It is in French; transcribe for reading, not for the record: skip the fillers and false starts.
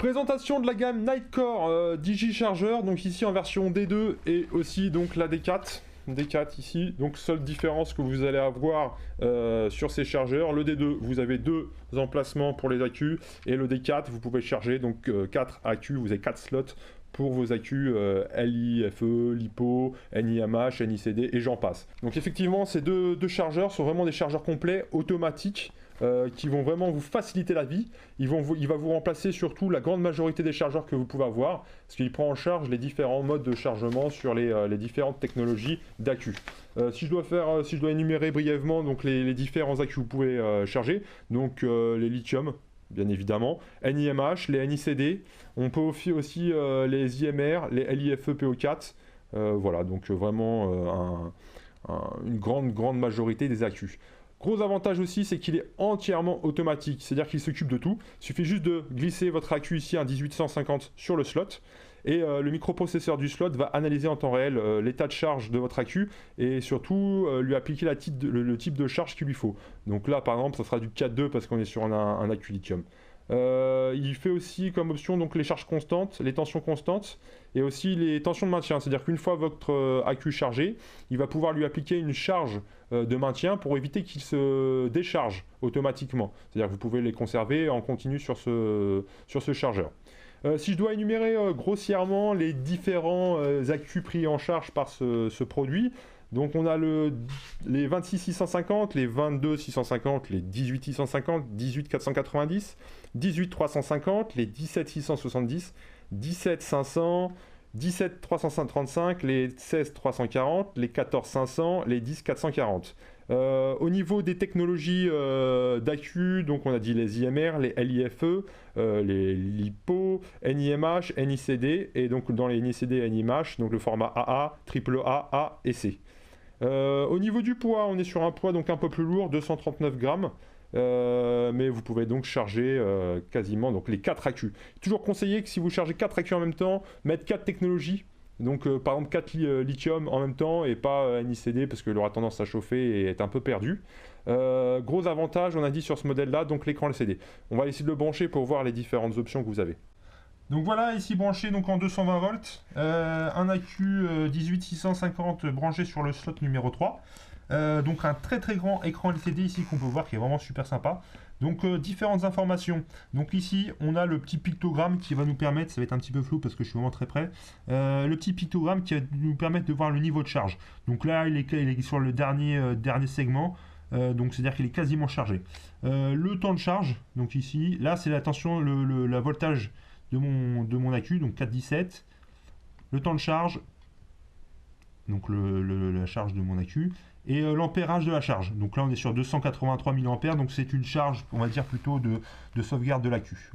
Présentation de la gamme Nightcore Digi-Chargeur, donc ici en version D2 et aussi donc la D4. D4 ici, donc seule différence que vous allez avoir sur ces chargeurs, le D2 vous avez deux emplacements pour les accus et le D4 vous pouvez charger donc 4 accus, vous avez 4 slots pour vos accus LiFe, LiPo, NiMH, NiCd et j'en passe. Donc effectivement ces deux chargeurs sont vraiment des chargeurs complets automatiques qui vont vraiment vous faciliter la vie. Il va vous remplacer surtout la grande majorité des chargeurs que vous pouvez avoir, parce qu'il prend en charge les différents modes de chargement sur les différentes technologies d'accu. Si je dois énumérer brièvement donc les différents accus que vous pouvez charger, donc les lithium, bien évidemment, NiMH, les NiCd, on peut aussi les IMR, les LiFe PO4, voilà, donc vraiment une grande majorité des accus. Gros avantage aussi, c'est qu'il est entièrement automatique, c'est-à-dire qu'il s'occupe de tout. Il suffit juste de glisser votre accu ici, un 1850, sur le slot, et le microprocesseur du slot va analyser en temps réel l'état de charge de votre accu, et surtout lui appliquer le type de charge qu'il lui faut. Donc là, par exemple, ça sera du 4.2 parce qu'on est sur un accu lithium. Il fait aussi comme option donc les charges constantes, les tensions constantes et aussi les tensions de maintien, c'est-à-dire qu'une fois votre accu chargé, il va pouvoir lui appliquer une charge de maintien pour éviter qu'il se décharge automatiquement, c'est-à-dire que vous pouvez les conserver en continu sur ce chargeur. Si je dois énumérer grossièrement les différents accus pris en charge par ce produit, donc on a les 26650, les 22650, les 18650, 18490, 18350, les 17670, 17500, 17335, les 16340, les 14500, les 10440. Au niveau des technologies d'accu, donc on a dit les IMR, les LiFe, les LiPo, NiMH, NiCd, et donc dans les NiCd et NiMH, donc le format AA, AAA, A et C. Au niveau du poids, on est sur un poids donc un peu plus lourd, 239 grammes, mais vous pouvez donc charger quasiment donc les 4 accus. Toujours conseillé que si vous chargez 4 accus en même temps, mettre 4 technologies, donc par exemple 4 lithium en même temps et pas NiCd parce qu'il aura tendance à chauffer et être un peu perdu. Gros avantage, on a dit sur ce modèle là, donc l'écran LCD. On va essayer de le brancher pour voir les différentes options que vous avez. Donc voilà, ici branché donc en 220 volts, un accu 18650 branché sur le slot numéro 3. Donc un très grand écran LCD ici qu'on peut voir qui est vraiment super sympa. Donc différentes informations. Donc ici on a le petit pictogramme qui va nous permettre, ça va être un petit peu flou parce que je suis vraiment très près, le petit pictogramme qui va nous permettre de voir le niveau de charge. Donc là il est sur le dernier segment. Donc c'est à dire qu'il est quasiment chargé. Le temps de charge, donc ici, là c'est la voltage de mon accu, donc 417. Le temps de charge, donc la charge de mon accu, et l'ampérage de la charge. Donc là on est sur 283 mAh, donc c'est une charge, on va dire plutôt de sauvegarde de l'accu.